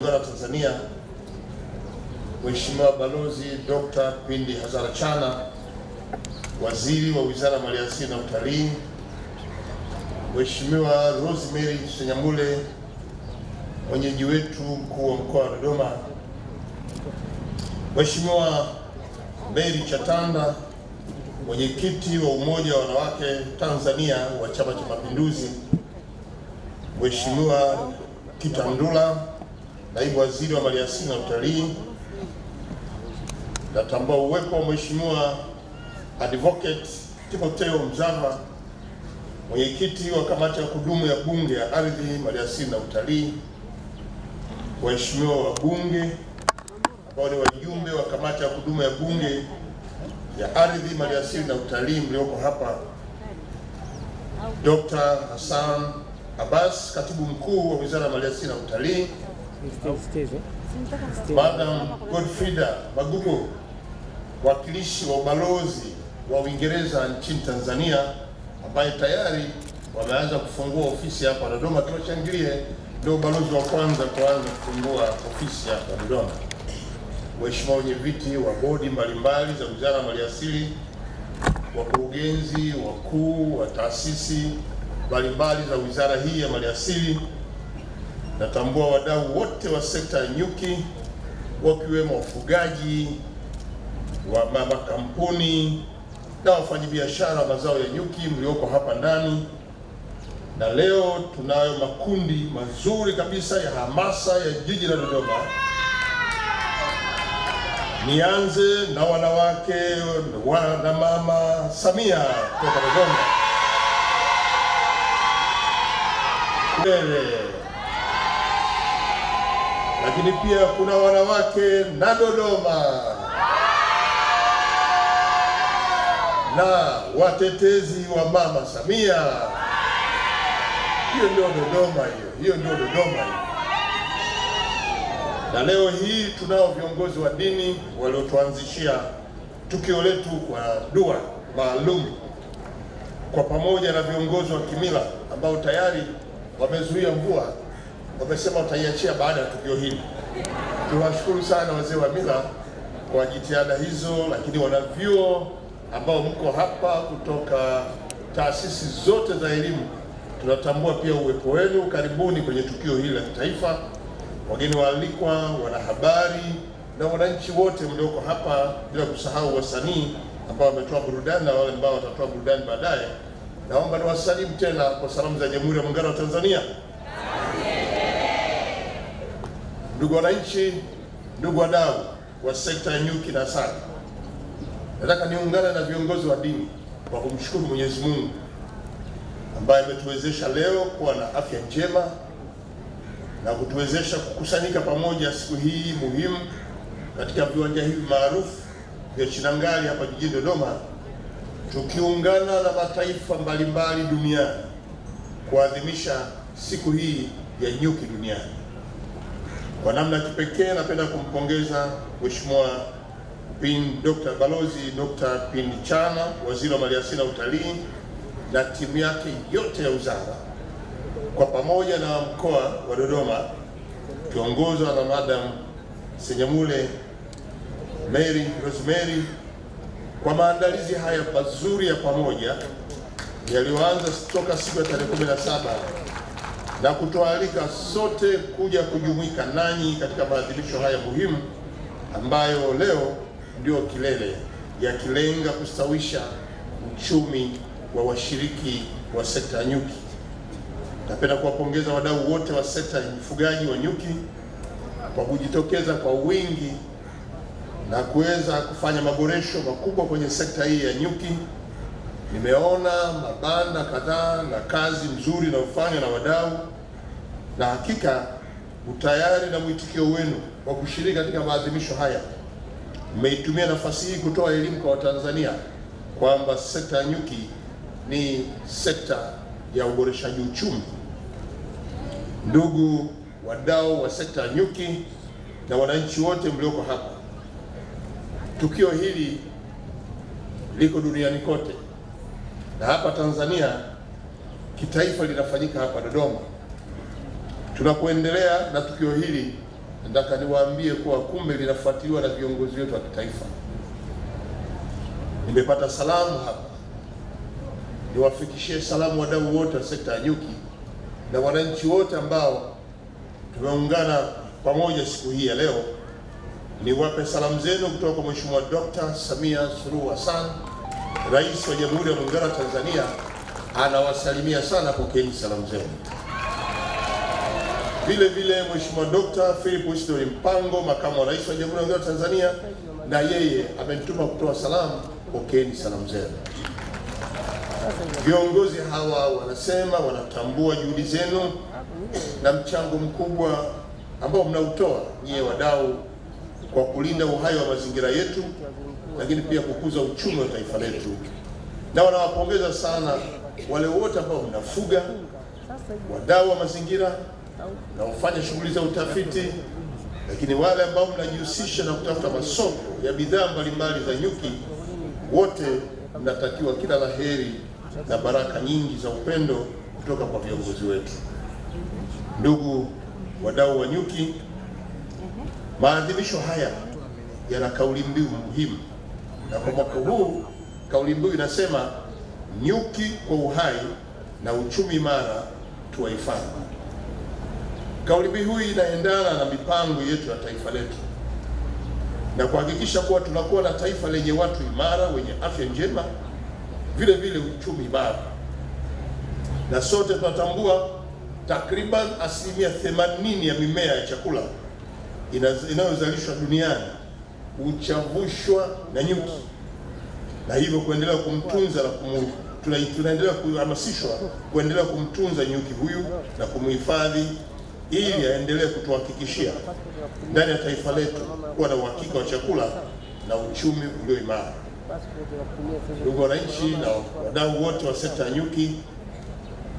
Wizara ya Tanzania, Mheshimiwa Balozi Dr. Pindi Hazarachana, Waziri wa Wizara ya Maliasili na Utalii, Mheshimiwa Rosemary Senyamule, mwenyeji wetu mkuu wa mkoa wa Dodoma, Mheshimiwa Mary Chatanda, mwenyekiti wa Umoja wa Wanawake Tanzania wa Chama cha Mapinduzi, Mheshimiwa Tita Ndula, Naibu Waziri wa Maliasili na Utalii. Natambua uwepo wa Mheshimiwa Advocate Timotheo Mzava, mwenyekiti wa Kamati ya Kudumu ya Bunge ya Ardhi, Maliasili na Utalii. Waheshimiwa wabunge ambao ni wajumbe wa Kamati ya Kudumu ya Bunge ya Ardhi, Maliasili na Utalii mlioko hapa. Dr. Hassan Abbas, Katibu Mkuu wa Wizara ya Maliasili na Utalii. Madam Godfrida Magumo, wakilishi wa ubalozi wa Uingereza nchini Tanzania, ambaye tayari wameanza kufungua ofisi hapa Dodoma. Tunashangilie, ndio ubalozi wa kwanza kuanza kufungua ofisi hapa Dodoma. Waheshimiwa wenye viti wa bodi mbalimbali za Wizara ya Maliasili, wakurugenzi wakuu wa taasisi mbalimbali za wizara hii ya maliasili. Natambua wadau wote wa sekta ya nyuki, wakiwemo wafugaji wa makampuni na wafanyabiashara mazao ya nyuki mlioko hapa ndani. Na leo tunayo makundi mazuri kabisa ya hamasa ya jiji la Dodoma. Nianze na wanawake na Mama Samia kutoka Dodoma. Lakini pia kuna wanawake na Dodoma na watetezi wa Mama Samia. Hiyo ndio Dodoma, hiyo ndio Dodoma hiyo. Na leo hii tunao viongozi wa dini waliotuanzishia tukio letu kwa dua maalum, kwa pamoja na viongozi wa kimila ambao tayari wamezuia mvua, wamesema wataiachia baada ya tukio hili. Tunawashukuru sana wazee wa mila kwa jitihada hizo, lakini wanavyuo ambao mko hapa kutoka taasisi zote za elimu, tunatambua pia uwepo wenu. Karibuni kwenye tukio hili la kitaifa. Wageni waalikwa, wanahabari na wananchi wote mlioko hapa, bila kusahau wasanii ambao wametoa burudani na wale ambao watatoa burudani baadaye. Naomba niwasalimu tena kwa salamu za Jamhuri ya Muungano wa Tanzania. Ndugu wananchi, ndugu wadau wa sekta ya nyuki na asali, nataka niungane na viongozi wa dini kwa kumshukuru Mwenyezi Mungu ambaye ametuwezesha leo kuwa na afya njema na kutuwezesha kukusanyika pamoja siku hii muhimu katika viwanja hivi maarufu vya Chinangali hapa jijini Dodoma, tukiungana na mataifa mbalimbali duniani kuadhimisha siku hii ya nyuki duniani. Kwa namna kipekee napenda kumpongeza Mheshimiwa Dr. Balozi Dr. Pindi Chana, Waziri wa Maliasili na Utalii, na timu yake yote ya wizara, kwa pamoja na mkoa wa Dodoma kiongozwa na Madam Senyamule Rosemary, kwa maandalizi haya mazuri ya pamoja yaliyoanza toka siku ya tarehe 17 na kutualika sote kuja kujumuika nanyi katika maadhimisho haya muhimu ambayo leo ndio kilele, yakilenga kustawisha uchumi wa washiriki wa sekta ya nyuki. Napenda kuwapongeza wadau wote wa sekta ya ufugaji wa nyuki kwa kujitokeza kwa wingi na kuweza kufanya maboresho makubwa kwenye sekta hii ya nyuki. Nimeona mabanda kadhaa na kazi nzuri inayofanywa na wadau, na hakika utayari na mwitikio wenu wa kushiriki katika maadhimisho haya. Mmeitumia nafasi hii kutoa elimu kwa Watanzania kwamba sekta ya nyuki ni sekta ya uboreshaji uchumi. Ndugu wadau wa sekta ya nyuki na wananchi wote mlioko hapa, tukio hili liko duniani kote, na hapa Tanzania kitaifa linafanyika hapa Dodoma. Tunapoendelea na tukio hili, nataka niwaambie kuwa kumbe linafuatiliwa na viongozi wetu wa kitaifa. Nimepata salamu hapa, niwafikishie salamu wadau wote wa sekta ya nyuki na wananchi wote ambao tumeungana pamoja siku hii ya leo. Niwape salamu zenu kutoka kwa Mheshimiwa Dr. Samia Suluhu Hassan, Rais wa Jamhuri ya Muungano wa Tanzania. Anawasalimia sana, pokeeni salamu zenu. Vile vile Mheshimiwa Dr. Philip Isdor Mpango, Makamu wa Rais wa Jamhuri ya Muungano wa Tanzania, na yeye amenituma kutoa salamu, pokeeni salamu zenu. Viongozi hawa wanasema wanatambua juhudi zenu na mchango mkubwa ambao mnautoa nyie wadau kwa kulinda uhai wa mazingira yetu, lakini pia kukuza uchumi wa taifa letu, na wanawapongeza sana wale wote ambao mnafuga, wadau wa mazingira na ufanya shughuli za utafiti, lakini wale ambao mnajihusisha na kutafuta masoko ya bidhaa mbalimbali za nyuki. Wote mnatakiwa kila laheri na baraka nyingi za upendo kutoka kwa viongozi wetu. Ndugu wadau wa nyuki, maadhimisho haya yana kauli mbiu muhimu, na kwa mwaka huu kauli mbiu inasema nyuki kwa uhai na uchumi imara tuwahifadhi. Kauli mbiu hii inaendana na mipango yetu ya taifa letu na kuhakikisha kuwa tunakuwa na taifa lenye watu imara wenye afya njema, vile vile uchumi imara. Na sote tunatambua takriban 80% ya mimea ya chakula inayozalishwa duniani huchavushwa na nyuki, na hivyo kuendelea kumtunza na tunaendelea kuhamasishwa kuendelea kumtunza nyuki huyu na kumhifadhi ili aendelee kutuhakikishia ndani ya taifa letu kuwa na uhakika wa chakula na uchumi ulio imara. Ndugu wananchi na wadau wote wa sekta ya nyuki,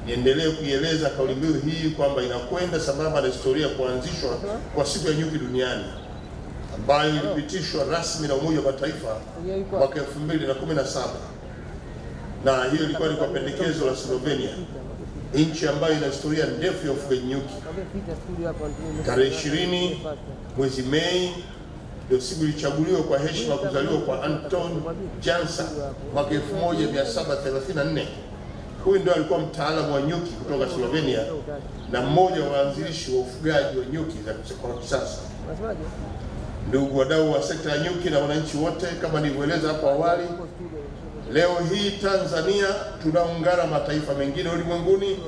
niendelee kuieleza kauli mbiu hii kwamba inakwenda sambamba na historia ya kuanzishwa kwa siku ya nyuki duniani ambayo ilipitishwa rasmi na Umoja wa Mataifa mwaka 2017, na hiyo ilikuwa ni kwa pendekezo la Slovenia, nchi ambayo ina historia ndefu ya ufugaji nyuki. Tarehe 20 mwezi Mei ndio siku ilichaguliwa kwa heshima kuzaliwa kwa Anton Jansa mwaka 1734. Huyu ndio alikuwa mtaalamu wa nyuki kutoka Slovenia na mmoja wa waanzilishi wa ufugaji wa nyuki za kisasa. Ndugu wadau wa sekta ya nyuki na wananchi wote, kama nilivyoeleza hapo awali, leo hii Tanzania tunaungana mataifa mengine ulimwenguni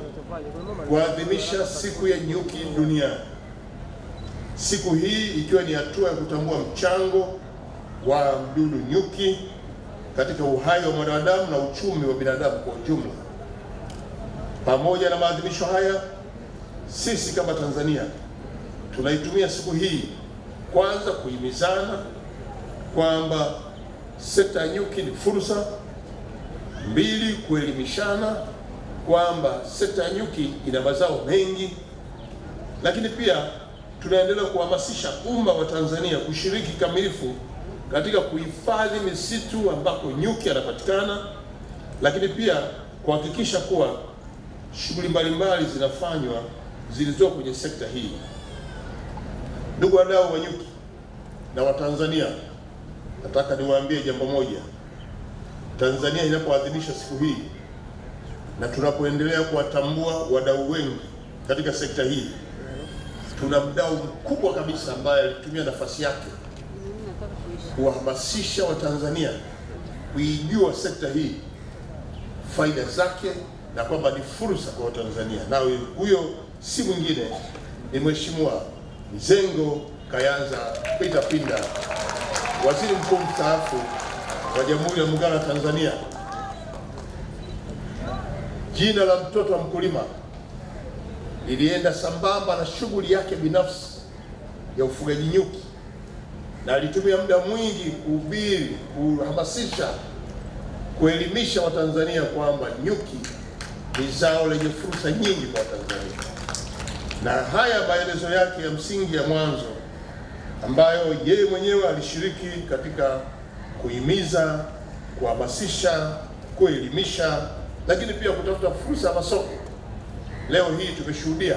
kuadhimisha siku ya nyuki duniani. Siku hii ikiwa ni hatua ya kutambua mchango wa mdudu nyuki katika uhai wa mwanadamu na uchumi wa binadamu kwa ujumla. Pamoja na maadhimisho haya, sisi kama Tanzania tunaitumia siku hii kwanza kuhimizana kwamba sekta ya nyuki ni fursa; mbili, kuelimishana kwamba sekta ya nyuki ina mazao mengi; lakini pia tunaendelea kuhamasisha umma wa Tanzania kushiriki kamilifu katika kuhifadhi misitu ambako nyuki anapatikana, lakini pia kuhakikisha kuwa shughuli mbalimbali zinafanywa zilizopo kwenye sekta hii. Ndugu wadau wa nyuki na Watanzania, nataka niwaambie jambo moja. Tanzania inapoadhimisha siku hii na tunapoendelea kuwatambua wadau wengi katika sekta hii, tuna mdau mkubwa kabisa ambaye alitumia nafasi yake kuwahamasisha Watanzania kuijua sekta hii, faida zake, na kwamba ni fursa kwa Watanzania. Na huyo si mwingine ni Mheshimiwa Mizengo Kayanza Peter Pinda, Waziri Mkuu mstaafu wa Jamhuri ya Muungano wa Tanzania. Jina la mtoto wa mkulima lilienda sambamba na shughuli yake binafsi ya ufugaji nyuki, na alitumia muda mwingi kuhubiri, kuhamasisha, kuelimisha Watanzania kwamba nyuki ni zao lenye fursa nyingi kwa Watanzania. Na haya maelezo yake ya msingi ya mwanzo ambayo yeye mwenyewe alishiriki katika kuhimiza, kuhamasisha, kuelimisha, lakini pia kutafuta fursa ya masoko. Leo hii tumeshuhudia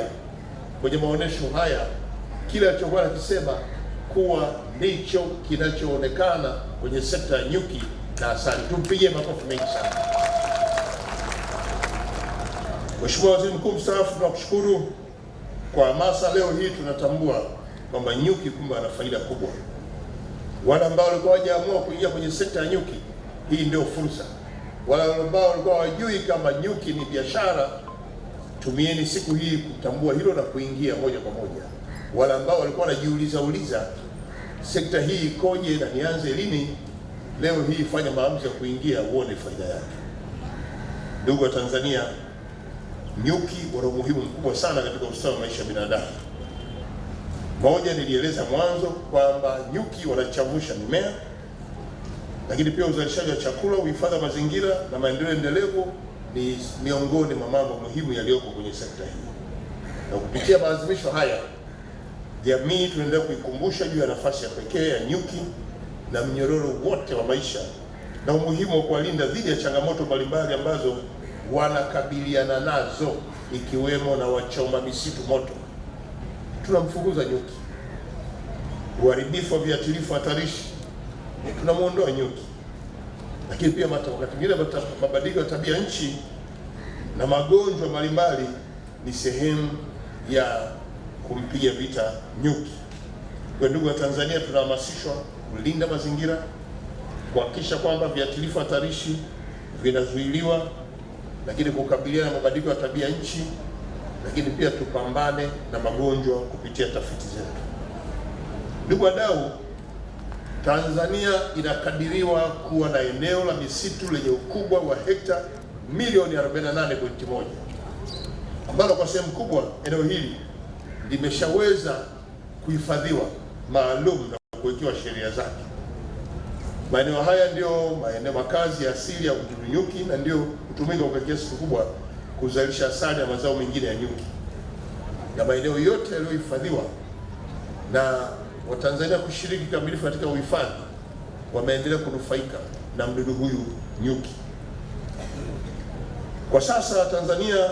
kwenye maonesho haya kile alichokuwa anakisema kuwa ndicho kinachoonekana kwenye sekta ya nyuki na asali. Tumpigie makofi mengi sana. Mheshimiwa Waziri Mkuu mstaafu, tunakushukuru kwa hamasa. Leo hii tunatambua kwamba nyuki kumbe ana faida kubwa. Wale ambao walikuwa hawajaamua kuingia kwenye sekta ya nyuki, hii ndio fursa. Wale ambao walikuwa hawajui kama nyuki ni biashara, tumieni siku hii kutambua hilo na kuingia moja kwa moja. Wale ambao walikuwa wanajiuliza sekta hii ikoje na nianze lini, leo hii fanya maamuzi ya kuingia, uone faida yake. Ndugu wa Tanzania, nyuki wana umuhimu mkubwa sana katika ustawi wa maisha ya binadamu. Moja, nilieleza mwanzo kwamba nyuki wanachavusha mimea, lakini pia uzalishaji wa chakula, uhifadhi wa mazingira na maendeleo endelevu ni miongoni mwa mambo muhimu yaliyoko kwenye sekta hii. Na kupitia maadhimisho haya, jamii tunaendelea kuikumbusha juu ya nafasi ya pekee ya nyuki na mnyororo wote wa maisha na umuhimu wa kuwalinda dhidi ya changamoto mbalimbali ambazo wanakabiliana nazo, ikiwemo na wachoma misitu moto. Tunamfukuza nyuki. Uharibifu wa viuatilifu hatarishi, tunamuondoa nyuki. Lakini pia wakati mwingine mabadiliko ya tabia nchi na magonjwa mbalimbali ni sehemu ya kumpiga vita nyuki. Kwa ndugu wa Tanzania, tunahamasishwa kulinda mazingira, kuhakikisha kwamba viuatilifu hatarishi vinazuiliwa, lakini kukabiliana na mabadiliko ya tabia nchi, lakini pia tupambane na magonjwa kupitia tafiti zetu. Ndugu wadau, Tanzania inakadiriwa kuwa na eneo la misitu lenye ukubwa wa hekta milioni 48.1, ambalo kwa sehemu kubwa eneo hili limeshaweza kuhifadhiwa maalum na kuwekewa sheria zake. Maeneo haya ndio maeneo makazi ya asili ya wadudu nyuki na ndio hutumika kwa kiasi kikubwa kuzalisha asali na mazao mengine ya nyuki. Na maeneo yote yaliyohifadhiwa na Watanzania kushiriki kamilifu katika uhifadhi wameendelea kunufaika na mdudu huyu nyuki. Kwa sasa Tanzania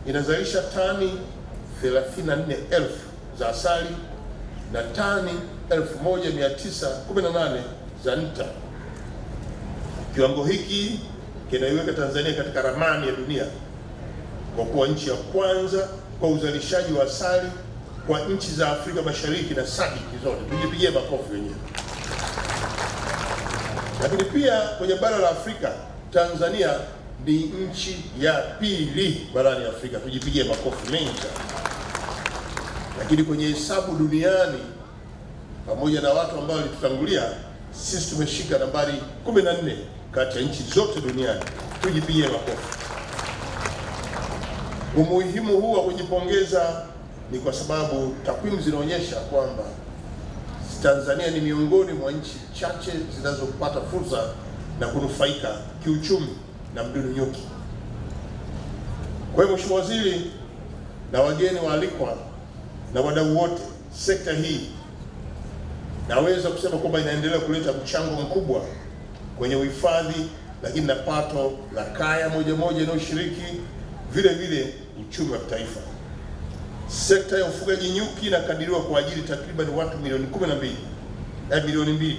inazalisha tani 34,000 za asali na tani 1,918 za nta. Kiwango hiki kinaiweka Tanzania katika ramani ya dunia kwa kuwa nchi ya kwanza kwa uzalishaji wa asali kwa nchi za Afrika Mashariki na SADC zote. Tujipigie makofi wenyewe. Lakini pia kwenye bara la Afrika, Tanzania ni nchi ya pili barani Afrika. Tujipigie makofi mengi sana. Lakini kwenye hesabu duniani, pamoja na watu ambao walitutangulia, sisi tumeshika nambari 14 kati ya nchi zote duniani. Tujipigie makofi. Umuhimu huu wa kujipongeza ni kwa sababu takwimu zinaonyesha kwamba Tanzania ni miongoni mwa nchi chache zinazopata fursa na kunufaika kiuchumi na mdudu nyuki. Kwa hiyo Mheshimiwa Waziri na wageni waalikwa na wadau wote, sekta hii naweza kusema kwamba inaendelea kuleta mchango mkubwa kwenye uhifadhi, lakini na pato la kaya moja moja inayoshiriki, vile vile uchumi wa taifa. Sekta ya ufugaji nyuki inakadiriwa kuajiri takriban watu milioni 2.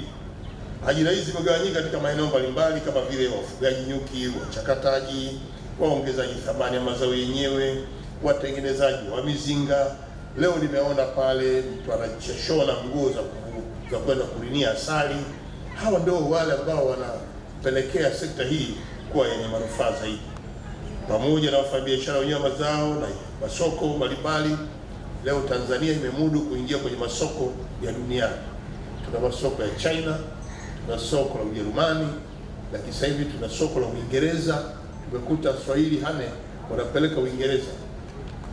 Ajira hizi zimegawanyika katika maeneo mbalimbali kama vile wafugaji nyuki, wachakataji, waongezaji thamani ya mazao yenyewe, watengenezaji wa mizinga. Leo nimeona pale mtu anashona nguo za kwenda kurinia asali. Hawa ndio wale ambao wanapelekea sekta hii kuwa yenye manufaa zaidi, pamoja na wafanyabiashara wenyewe wa mazao na masoko mbalimbali. Leo Tanzania imemudu kuingia kwenye masoko ya duniani. Tuna masoko ya China, tuna soko la Ujerumani, lakini sasa hivi tuna soko la Uingereza. Tumekuta Swahili hane wanapeleka Uingereza,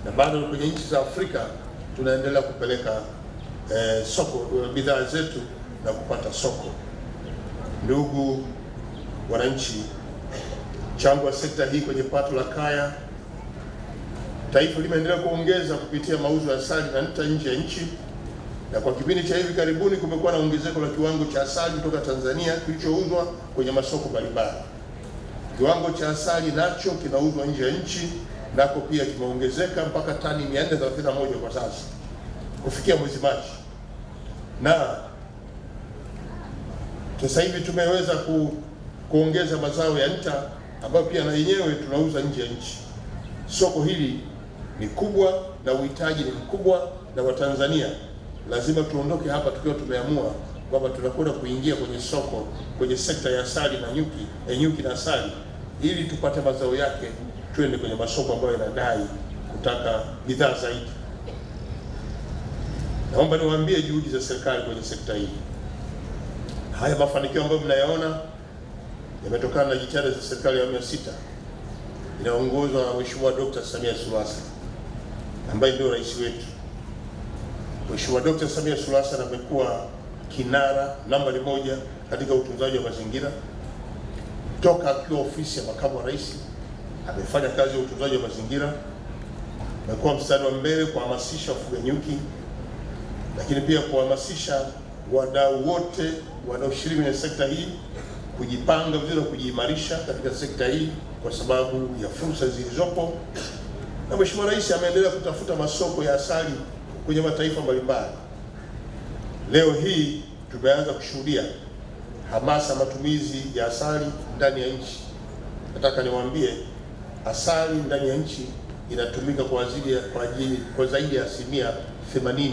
na bado kwenye nchi za Afrika tunaendelea kupeleka soko bidhaa zetu na kupata soko. Ndugu wananchi, mchango wa sekta hii kwenye pato la kaya taifa limeendelea kuongeza kupitia mauzo ya asali na nta nje ya nchi, na kwa kipindi cha hivi karibuni kumekuwa na ongezeko la kiwango cha asali kutoka Tanzania kilichouzwa kwenye masoko mbalimbali. Kiwango cha asali nacho kinauzwa nje ya nchi nako pia kimeongezeka mpaka tani 431 kwa sasa. kufikia mwezi Machi, na sasa hivi tumeweza kuongeza mazao ya nta ambayo pia na yenyewe tunauza nje ya nchi. Soko hili ni kubwa na uhitaji ni mkubwa, na Watanzania lazima tuondoke hapa tukiwa tumeamua kwamba tunakwenda kuingia kwenye soko, kwenye sekta ya asali na nyuki na asali, ili tupate mazao yake, twende kwenye masoko ambayo yanadai kutaka bidhaa zaidi. Naomba niwaambie juhudi za serikali kwenye sekta hii. Haya mafanikio ambayo mnayaona yametokana na jitihada za serikali ya awamu ya 6 inaongozwa na Mheshimiwa Dr. Samia Suluhu Hassan ambaye ndio rais wetu. Mheshimiwa Dr. Samia Suluhu Hassan amekuwa kinara nambari 1 katika utunzaji wa mazingira. Toka akiwa ofisi ya makamu wa rais amefanya kazi ya utunzaji wa mazingira, amekuwa mstari wa mbele kuhamasisha wafuga nyuki, lakini pia kuhamasisha wadau wote wanaoshiriki kwenye sekta hii kujipanga vizuri, kujiimarisha katika sekta hii kwa sababu ya fursa zilizopo. Na Mheshimiwa Rais ameendelea kutafuta masoko ya asali kwenye mataifa mbalimbali. Leo hii tumeanza kushuhudia hamasa matumizi ya asali ndani ya nchi. Nataka niwaambie, asali ndani ya nchi inatumika kwa zaidi ya 80%,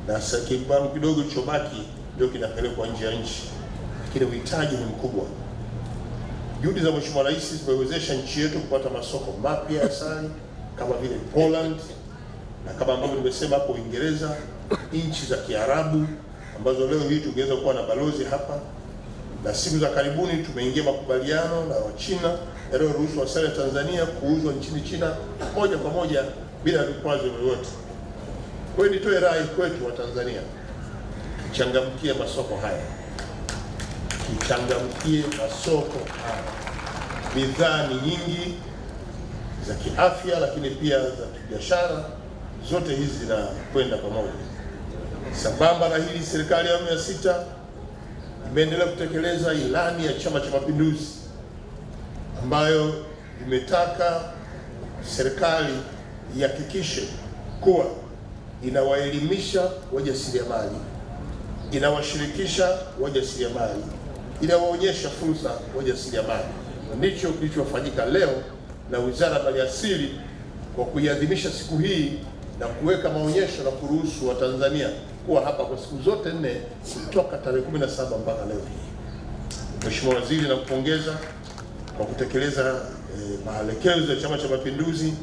na kiwango kidogo chobaki ndio kinapelekwa nje ya nchi, lakini uhitaji ni mkubwa. Juhudi za Mheshimiwa Rais zimewezesha nchi yetu kupata masoko mapya ya asali kama vile Poland, na kama ambavyo nimesema hapo Uingereza, nchi za Kiarabu ambazo leo hii tungeweza kuwa na balozi hapa, na siku za karibuni tumeingia makubaliano na Wachina yanayoruhusu asali ya Tanzania kuuzwa nchini China moja kwa moja bila vikwazo vyovyote. Kwa hiyo nitoe rai kwetu wa Tanzania, tuchangamkie masoko haya, tuchangamkie masoko haya. Bidhaa ni nyingi za kiafya, lakini pia za kibiashara, zote hizi zinakwenda pamoja. Sambamba na hili, serikali ya awamu ya 6 imeendelea kutekeleza ilani ya Chama cha Mapinduzi ambayo imetaka serikali ihakikishe kuwa inawaelimisha wajasiriamali, inawashirikisha wajasiriamali, inawaonyesha fursa wajasiriamali. Ndicho kilichofanyika leo na Wizara ya Maliasili kwa kuiadhimisha siku hii na kuweka maonyesho na kuruhusu Watanzania kuwa hapa kwa siku zote 4 kutoka tarehe 17 mpaka leo hii. Mheshimiwa Waziri, nakupongeza kwa kutekeleza maelekezo ya Chama cha Mapinduzi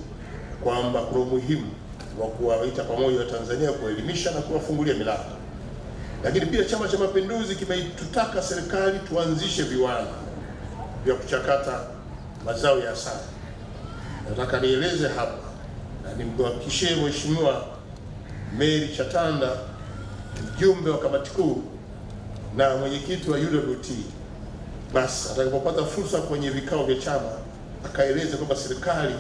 kwamba kuna umuhimu wa kuwaita pamoja Watanzania, kuelimisha na kuwafungulia milango. Lakini pia Chama cha Mapinduzi kimetutaka serikali tuanzishe viwanda vya kuchakata mazao ya asali. Nataka nieleze hapa na nimhakikishie Mheshimiwa Mary Chatanda, mjumbe wa kamati kuu na mwenyekiti wa UWT, basi atakapopata fursa kwenye vikao vya chama akaeleze kwamba serikali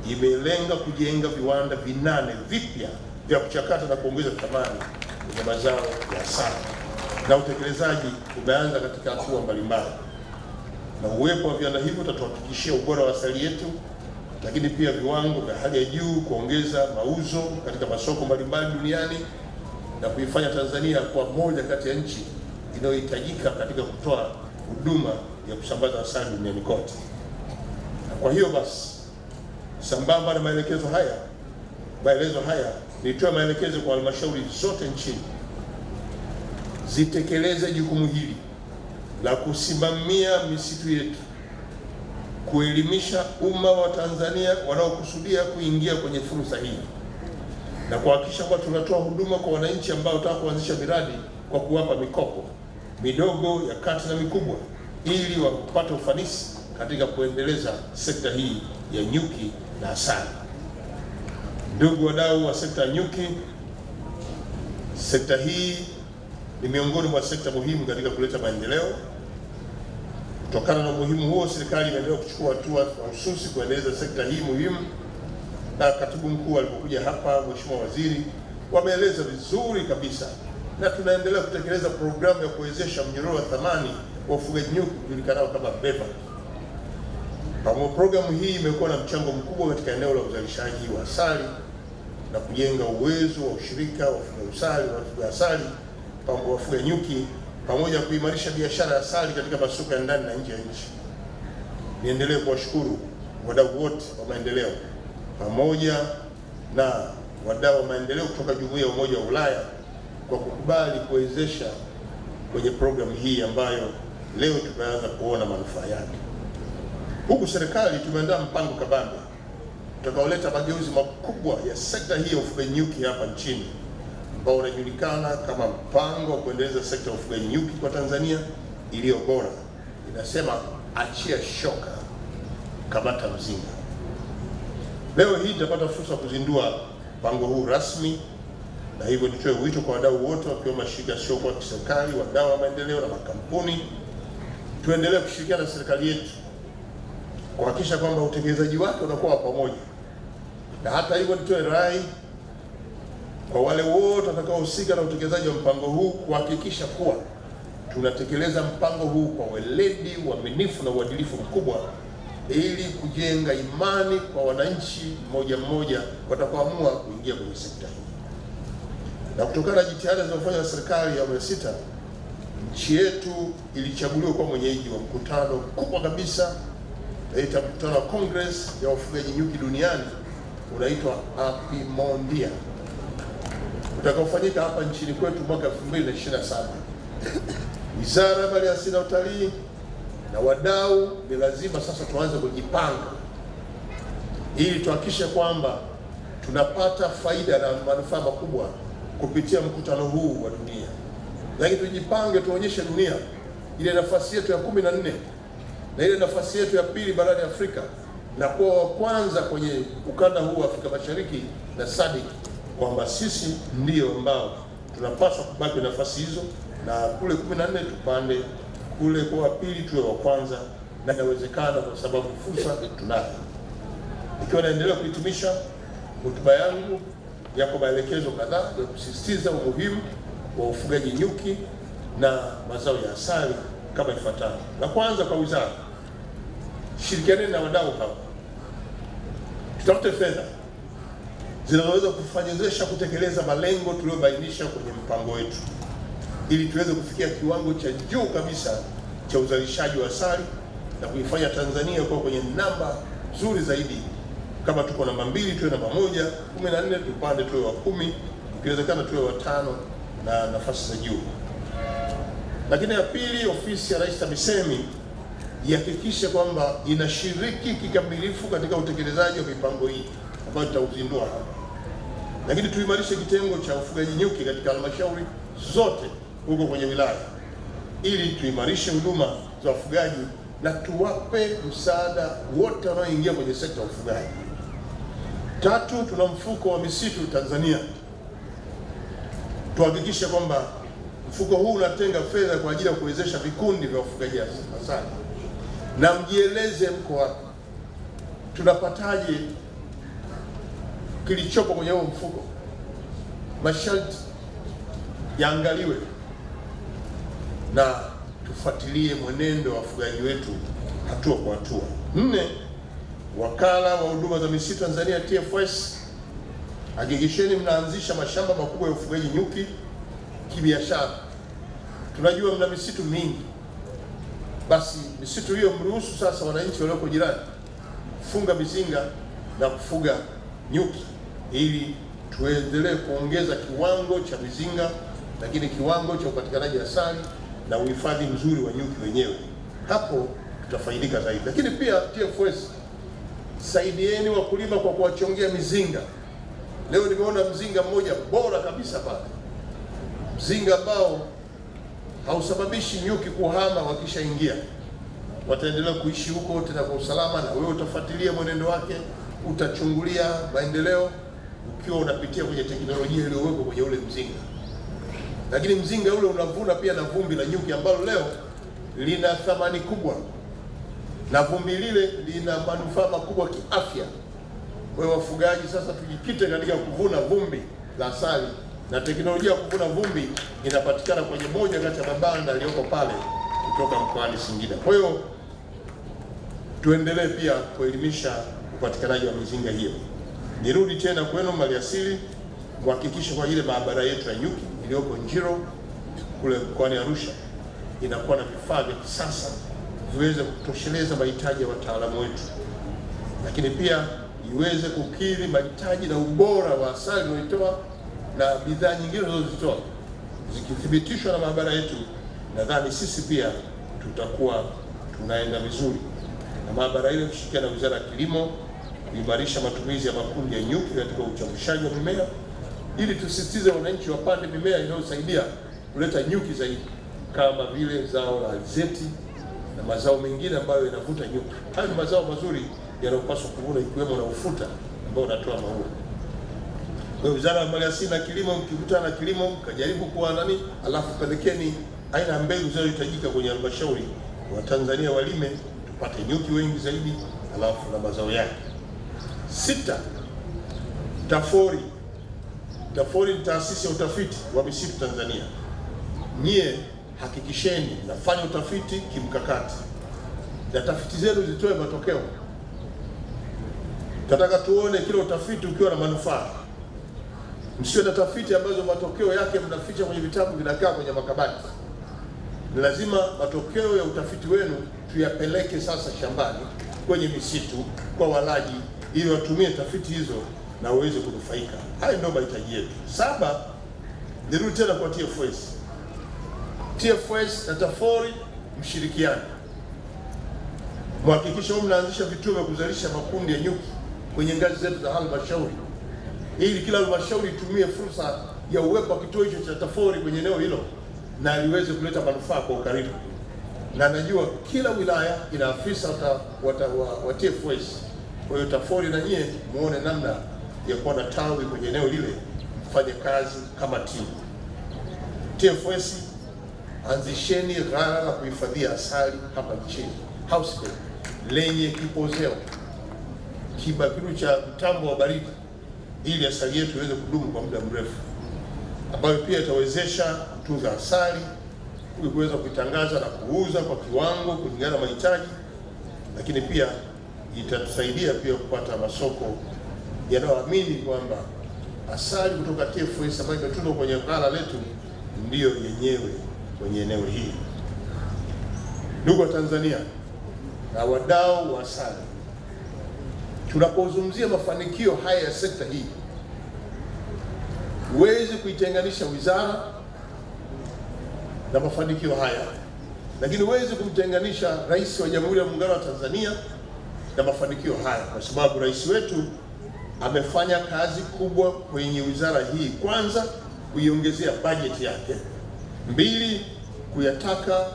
imelenga kujenga viwanda 8 vipya vya kuchakata na kuongeza thamani kwenye mazao ya asali, na utekelezaji umeanza katika hatua mbalimbali, na uwepo wa viwanda hivyo utatuhakikishia ubora wa asali yetu, lakini pia viwango vya hali ya juu, kuongeza mauzo katika masoko mbalimbali duniani na kuifanya Tanzania kuwa moja kati ya nchi inayohitajika katika kutoa huduma ya kusambaza asali duniani kote. Na kwa hiyo basi, sambamba na maelezo haya nitoa maelekezo kwa halmashauri zote nchini zitekeleze jukumu hili la kusimamia misitu yetu, kuelimisha umma wa Tanzania wanaokusudia kuingia kwenye fursa hii, na kuhakikisha kwamba tunatoa huduma kwa wananchi ambao wanataka kuanzisha miradi kwa kuwapa mikopo midogo, ya kati na mikubwa, ili wapate ufanisi katika kuendeleza sekta hii ya nyuki na asali. Ndugu wadau wa sekta ya nyuki, sekta hii ni miongoni mwa sekta muhimu katika kuleta maendeleo. Kutokana na umuhimu huo, serikali imeendelea kuchukua hatua mahususi kuendeleza sekta hii muhimu, na katibu mkuu alipokuja hapa, Mheshimiwa Waziri, wameeleza vizuri kabisa, na tunaendelea kutekeleza programu ya kuwezesha mnyororo wa thamani wa ufugaji nyuki kujulikanao kama BEVA. Programu hii imekuwa na mchango mkubwa katika eneo la uzalishaji wa asali, na kujenga uwezo wa ushirika wa wafuga asali, wafuga nyuki, pamoja na kuimarisha biashara ya asali katika masoko ya ndani na nje ya nchi. Niendelee kuwashukuru wadau wote wa maendeleo pamoja na wadau wa maendeleo kutoka Jumuiya ya Umoja wa Ulaya kwa kukubali kuwezesha kwenye programu hii ambayo leo tumeanza kuona manufaa yake. Huku serikali tumeandaa mpango kabambe utakaoleta mageuzi makubwa ya sekta hii ya ufugaji nyuki hapa nchini, ambao unajulikana kama mpango wa kuendeleza sekta ya ufugaji nyuki kwa Tanzania iliyo bora. Inasema achia shoka, kamata mzinga. Leo hii tutapata fursa ya kuzindua mpango huu rasmi, na hivyo nitoe wito kwa wadau wote wakiwemo mashirika yasiyokuwa ya kiserikali, wadau wa maendeleo na makampuni, tuendelee kushirikiana na serikali yetu kuhakikisha kwamba utekelezaji wake unakuwa pamoja. Na hata hivyo nitoe rai kwa wale wote watakaohusika na utekelezaji wa mpango huu kuhakikisha kuwa tunatekeleza mpango huu kwa weledi, uaminifu na uadilifu mkubwa, ili kujenga imani kwa wananchi mmoja mmoja watakaoamua kuingia kwenye sekta hii. Na kutokana na jitihada zinazofanywa na serikali ya awamu ya sita, nchi yetu ilichaguliwa kuwa mwenyeji wa mkutano mkubwa kabisa, naita mkutano wa Congress ya wafugaji nyuki duniani, unaitwa Apimondia, utakaofanyika hapa nchini kwetu mwaka 2027. Wizara ya Maliasili na Utalii na wadau ni lazima sasa tuanze kujipanga ili tuhakikishe kwamba tunapata faida na manufaa makubwa kupitia mkutano huu wa dunia. Lakini tujipange, tuonyeshe dunia ile nafasi yetu ya 14 na ile nafasi yetu ya pili barani Afrika, na kuwa wa kwanza kwenye ukanda huu wa Afrika Mashariki na SADC, kwamba sisi ndio ambao tunapaswa kubaki nafasi hizo, na kule 14 tupande kule kwa pili tuwe wa kwanza, na inawezekana kwa sababu fursa tunayo. Ikiwa naendelea kuhitimisha hotuba yangu, yako maelekezo kadhaa ya kusisitiza umuhimu wa ufugaji nyuki na mazao ya asali kama ifuatavyo. La kwanza, kwa wizara, shirikianeni na wadau hao, tutafute fedha zinazoweza kufanyezesha kutekeleza malengo tuliyobainisha kwenye mpango wetu, ili tuweze kufikia kiwango cha juu kabisa cha uzalishaji wa asali na kuifanya Tanzania kuwa kwenye namba nzuri zaidi. Kama tuko namba 2 tuwe namba 1, 14 tupande tuwe wa 10, ikiwezekana tuwe wa 5 na nafasi za juu. Lakini ya pili, ofisi ya Rais TAMISEMI ihakikishe kwamba inashiriki kikamilifu katika utekelezaji wa mipango hii ambayo tutauzindua hapa. Lakini tuimarishe kitengo cha ufugaji nyuki katika halmashauri zote huko kwenye wilaya, ili tuimarishe huduma za wafugaji na tuwape msaada wote wanaoingia kwenye sekta ya ufugaji. Tatu, tuna mfuko wa misitu Tanzania. Tuhakikishe kwamba mfuko huu unatenga fedha kwa ajili ya kuwezesha vikundi vya wafugaji asali, na mjieleze mko wapi, tunapataje kilichopo kwenye huo mfuko. Masharti yaangaliwe na tufuatilie mwenendo wa wafugaji wetu hatua kwa hatua. 4, wakala wa huduma za misitu Tanzania TFS, hakikisheni mnaanzisha mashamba makubwa ya ufugaji nyuki kibiashara. Tunajua mna misitu mingi, basi misitu hiyo mruhusu sasa wananchi walioko jirani kufunga mizinga na kufuga nyuki, ili tuendelee kuongeza kiwango cha mizinga, lakini kiwango cha upatikanaji asali na uhifadhi mzuri wa nyuki wenyewe. Hapo tutafaidika zaidi. Lakini pia TFS, saidieni wakulima kwa kuwachongea mizinga. Leo nimeona mzinga mmoja bora kabisa pale, mzinga ambao hausababishi nyuki kuhama wakishaingia, wataendelea kuishi huko tena kwa usalama, na wewe utafuatilia mwenendo wake, utachungulia maendeleo ukiwa unapitia kwenye teknolojia iliyowekwa kwenye ule mzinga. Lakini mzinga ule unavuna pia na vumbi la nyuki ambalo leo lina thamani kubwa, na vumbi lile lina manufaa makubwa kiafya. Kwa hiyo wafugaji sasa tujikite katika kuvuna vumbi la asali, na teknolojia ya kuvuna vumbi inapatikana kwenye moja kati ya mabanda yaliyoko pale kutoka mkoani Singida. Kwa hiyo tuendelee pia kuelimisha upatikanaji wa mizinga hiyo. Nirudi tena kwenu maliasili, kuhakikisha kwa ile maabara yetu ya nyuki iliyoko Njiro kule mkoani Arusha inakuwa na vifaa vya kisasa viweze kutosheleza mahitaji ya wataalamu wetu, lakini pia iweze kukidhi mahitaji na ubora wa asali unaoitoa na bidhaa nyingine zinazozitoa. Zikithibitishwa na maabara yetu, nadhani sisi pia tutakuwa tunaenda vizuri, na maabara ile kushirikiana na Wizara ya Kilimo kuimarisha matumizi ya makundi ya nyuki katika uchavushaji wa mimea, ili tusisitize wananchi wapande mimea inayosaidia kuleta nyuki zaidi, kama vile zao la alizeti na mazao mengine ambayo yanavuta nyuki. Hayo ni mazao mazuri yanayopaswa kuvuna, ikiwemo na ufuta ambao unatoa maua. Kwa Wizara ya Maliasili na Kilimo, mkikutana na kilimo mkajaribu kuwa alafu pelekeni aina ya mbegu zinazohitajika kwenye halmashauri, Watanzania walime tupate nyuki wengi zaidi, alafu na mazao yake. 6. TAFORI. TAFORI ni taasisi ya utafiti wa misitu Tanzania. Nyie hakikisheni nafanya utafiti kimkakati na tafiti zenu zitoe matokeo. Tunataka tuone kila utafiti ukiwa na manufaa. Msio na tafiti ambazo matokeo yake mnaficha kwenye vitabu vinakaa kwenye makabati. Ni lazima matokeo ya utafiti wenu tuyapeleke sasa shambani, kwenye misitu, kwa walaji, ili watumie tafiti hizo na waweze kunufaika. Hayo ndio mahitaji yetu. 7. Nirudi tena kwa TFS. TFS na TAFORI mshirikiano, mhakikisha mnaanzisha vituo vya kuzalisha makundi ya nyuki kwenye ngazi zetu za halmashauri, ili kila halmashauri itumie fursa ya uwepo wa kituo hicho cha TAFORI kwenye eneo hilo na liweze kuleta manufaa kwa ukaribu. Na najua kila wilaya ina afisa wa TFS. Kwa hiyo TAFORI na nyie muone namna ya kuwa na tawi kwenye eneo lile, mfanye kazi kama timu. TFS, anzisheni ghala la kuhifadhia asali hapa nchini, houseboat lenye kipozeo, kibakiru cha mtambo wa baridi, ili asali yetu iweze kudumu kwa muda mrefu, ambayo pia itawezesha kutunza asali, kuweza kuitangaza na kuuza kwa kiwango kulingana na mahitaji, lakini pia itatusaidia pia kupata masoko yanayoamini kwamba asali kutoka TFS ambayo imetunzwa kwenye ghala letu ndiyo yenyewe kwenye eneo hili. Ndugu wa Tanzania na wadau wa asali, tunapozungumzia mafanikio haya ya sekta hii, huwezi kuitenganisha wizara na mafanikio haya, lakini huwezi kumtenganisha Rais wa Jamhuri ya Muungano wa Tanzania na mafanikio haya, kwa sababu rais wetu amefanya kazi kubwa kwenye wizara hii. Kwanza, kuiongezea bajeti yake. 2,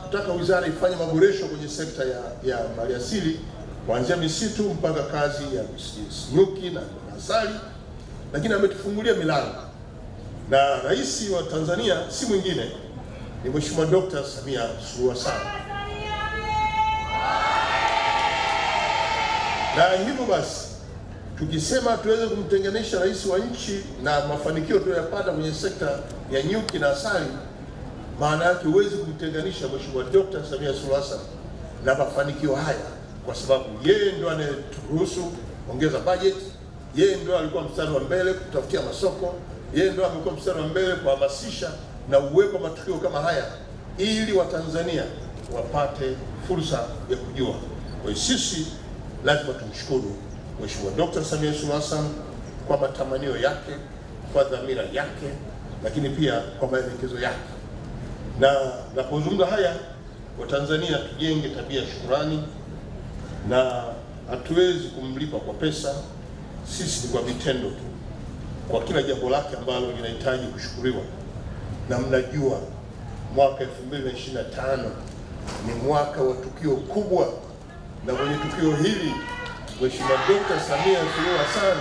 kutaka wizara ifanye maboresho kwenye sekta ya maliasili, kuanzia misitu mpaka kazi ya nyuki na asali, lakini ametufungulia milango. Na rais wa Tanzania si mwingine, ni Mheshimiwa Dr. Samia Suluhu Hassan. Na hivyo basi, tukisema tuweze kumtenganisha rais wa nchi na mafanikio tuliyoyapata kwenye sekta ya nyuki na asali, maana yake huwezi kumtenganisha Mheshimiwa Dr. Samia Suluhu Hassan na mafanikio haya, kwa sababu yeye ndo anayeturuhusu ongeza bajeti, yeye ndo alikuwa mstari wa mbele kutafutia masoko, yeye ndo amekuwa mstari wa mbele kuhamasisha na uwepo matukio kama haya, ili Watanzania wapate fursa ya kujua. Kwa hiyo sisi lazima tumshukuru Mheshimiwa Dr. Samia Suluhu Hassan kwa matamanio yake, kwa dhamira yake, lakini pia kwa maelekezo yake. Na napozungumza haya, Watanzania tujenge tabia ya shukrani, na hatuwezi kumlipa kwa pesa, sisi ni kwa vitendo tu, kwa kila jambo lake ambalo linahitaji kushukuriwa. Na mnajua mwaka 2025 ni mwaka wa tukio kubwa, na kwenye tukio hili Mheshimiwa Dr. Samia Suluhu Hassan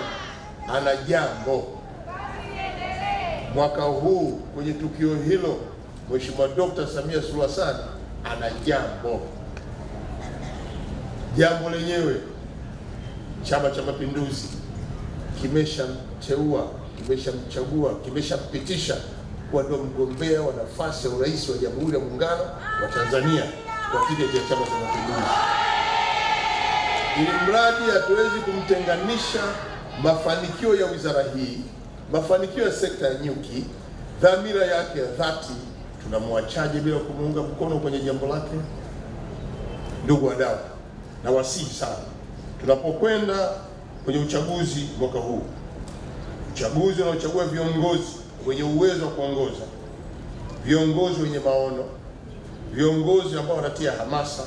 ana jambo. Mwaka huu kwenye tukio hilo Mheshimiwa Dr. Samia Suluhu Hassan ana jambo. Jambo lenyewe, Chama cha Mapinduzi kimeshamteua, kimeshamchagua, kimeshampitisha kuwa ndio mgombea wa nafasi ya urais wa Jamhuri ya Muungano wa Tanzania kwa tiketi ya Chama cha Mapinduzi. Ili mradi hatuwezi kumtenganisha mafanikio ya wizara hii, mafanikio ya sekta ya nyuki, dhamira yake ya dhati, tunamwachaje bila kumuunga mkono kwenye jambo lake? Ndugu wadau, na wasihi sana, tunapokwenda kwenye uchaguzi mwaka huu, uchaguzi unaochagua viongozi wenye uwezo wa kuongoza, viongozi wenye maono, viongozi ambao wanatia hamasa,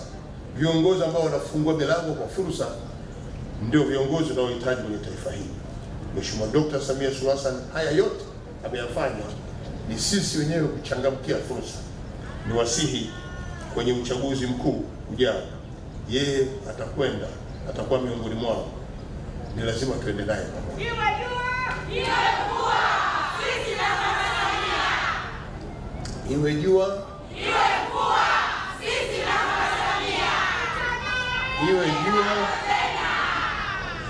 viongozi ambao wanafungua milango kwa fursa, ndio viongozi tunaohitaji kwenye taifa hili. Mheshimiwa Dr. Samia Suluhu Hassan haya yote ameyafanya, ni sisi wenyewe kuchangamkia fursa. Ni wasihi kwenye uchaguzi mkuu ujao, yeye atakuwa miongoni mwao, ni lazima tuende naye pamoja. Iwe jua, iwe mvua, sisi na Mama Samia. Iwe jua, iwe mvua, sisi na Mama Samia. Iwe jua,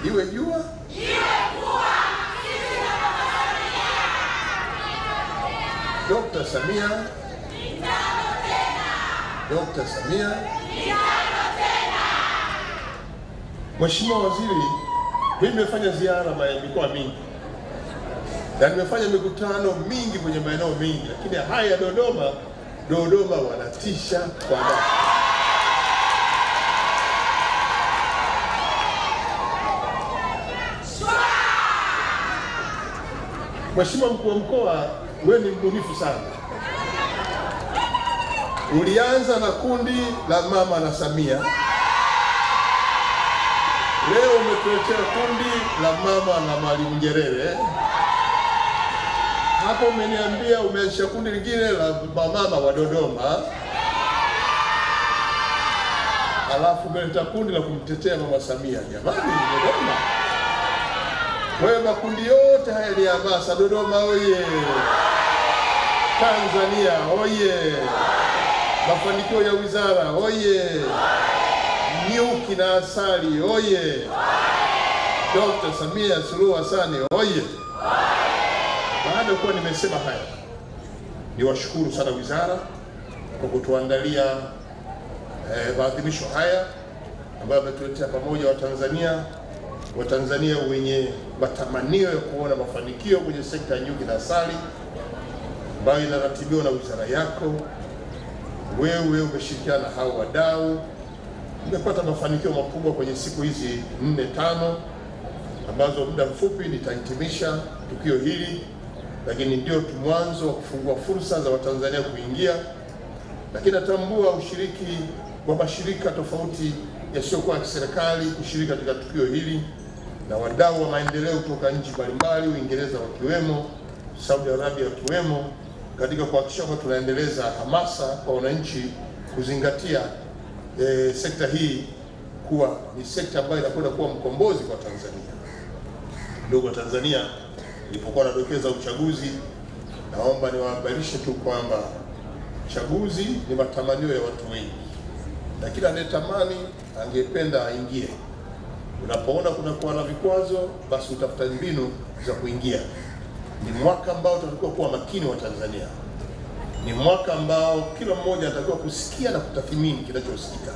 iwe jua, iwe mvua, sisi na Mama Samia. Dr. Samia, mitano tena. Dr. Samia, mitano tena. Mheshimiwa Waziri, mimi nimefanya ziara mikoa mingi na nimefanya mikutano mingi kwenye maeneo mengi, lakini haya Dodoma wanatisha kwa dhati. Mheshimiwa Mkuu wa Mkoa, wewe ni mbunifu sana. Ulianza na kundi la Mama na Samia, leo umetuletea kundi la Mama na Mwalimu Nyerere. Hapo umeniambia umeanzisha kundi lingine la mama wa Dodoma, alafu umeleta kundi la kumtetea Mama Samia. Jamani, Dodoma, wewe, makundi yote haya ni hamasa. Dodoma oye! Tanzania oye! Mafanikio ya wizara oye! Nyuki na asali oye! Dr. Samia Suluhu Hassan oye! Baada ya kuwa nimesema haya, niwashukuru sana wizara kwa kutuandalia maadhimisho haya ambayo ametuletea pamoja Watanzania wenye matamanio ya kuona mafanikio kwenye sekta ya nyuki na asali ambayo inaratibiwa na wizara yako. Wewe umeshirikiana na hao wadau, umepata mafanikio makubwa kwenye siku hizi 4-5 ambazo muda mfupi nitahitimisha tukio hili, lakini ndio mwanzo wa kufungua fursa za Watanzania kuingia. Lakini natambua ushiriki wa mashirika tofauti yasiyokuwa ya kiserikali kushiriki katika tukio hili na wadau wa maendeleo kutoka nchi mbalimbali, Uingereza wakiwemo, Saudi Arabia wakiwemo, katika kuhakikisha kwamba tunaendeleza hamasa kwa wananchi kuzingatia sekta hii kuwa ni sekta ambayo inakwenda kuwa mkombozi kwa Tanzania. Ndugu wa Tanzania, nilipokuwa nadokeza uchaguzi, naomba niwahabarishe tu kwamba chaguzi ni matamanio ya watu wengi, na kila anayetamani angependa aingie. Unapoona kunakuwa na vikwazo, basi utafuta mbinu za kuingia. Ni mwaka ambao tunatakiwa kuwa makini wa Tanzania. Ni mwaka ambao kila mmoja anatakiwa kusikia na kutathmini kinachosikika.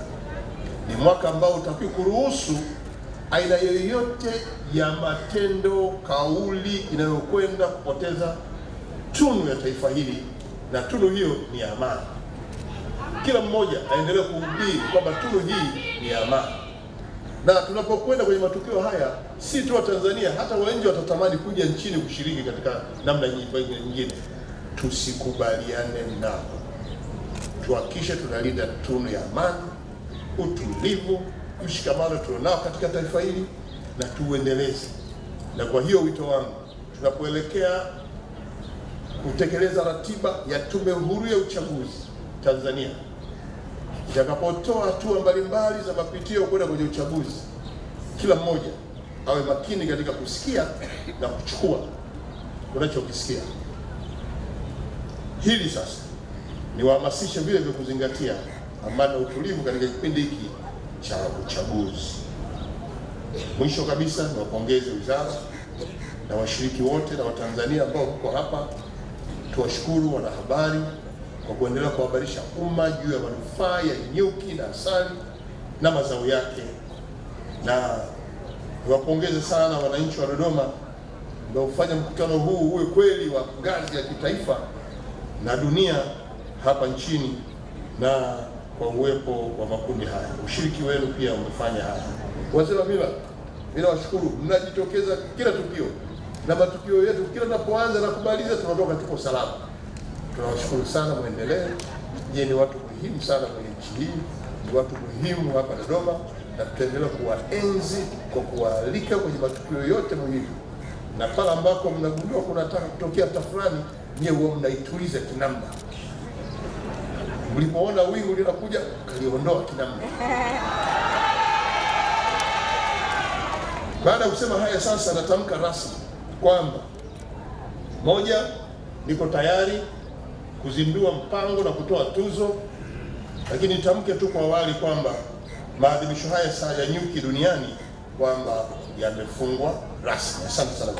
Ni mwaka ambao utakiwa kuruhusu aina yoyote ya matendo, kauli inayokwenda kupoteza tunu ya taifa hili, na tunu hiyo ni amani. Kila mmoja aendelee kuhubiri kwamba tunu hii ni amani. Na tunapokwenda kwenye matukio haya, si tu wa Tanzania, hata wa nje watatamani kuja nchini kushiriki katika namna nyingine. Tusikubaliane nao, tuhakikishe tunalinda tunu ya amani, utulivu, mshikamano tulionao katika taifa hili na tuendeleze. Na kwa hiyo wito wangu, tunapoelekea kutekeleza ratiba ya Tume Huru ya Uchaguzi Tanzania, itakapotoa hatua mbalimbali za mapitio kwenda kwenye uchaguzi, kila mmoja awe makini katika kusikia na kuchukua unachokisikia. Hili sasa niwahamasishe vile vya kuzingatia amani na utulivu katika kipindi hiki cha uchaguzi. Mwisho kabisa, niwapongeze wizara na washiriki wote na Watanzania ambao mko hapa. Tuwashukuru wanahabari kwa kuendelea kuhabarisha umma juu ya manufaa ya nyuki na asali na mazao yake, na Niwapongeze sana wananchi wa Dodoma ndio kufanya mkutano huu uwe kweli wa ngazi ya kitaifa na dunia hapa nchini, na kwa uwepo wa makundi haya. Ushiriki wenu pia umefanya haya. Wazee wa mila, mimi nawashukuru, mnajitokeza kila tukio, na matukio yetu kila tunapoanza na kumaliza tunatoka tuko salama. Tunawashukuru sana, muendelee. Je, ni watu muhimu sana kwenye nchi hii, ni watu muhimu hapa Dodoma, na tutaendelea kuwaenzi kwa kuwaalika kwenye matukio yote muhimu, na pale ambako mnagundua kunataka kutokea tafrani, nyewe huwa mnaituliza kinamna. Mlipoona wingu linakuja, kaliondoa kinamna. Baada ya kusema haya, sasa natamka rasmi kwamba moja, niko tayari kuzindua mpango na kutoa tuzo, lakini nitamke tu kwa awali kwamba maadhimisho haya saa ya nyuki duniani kwamba yamefungwa rasmi. Asante sana.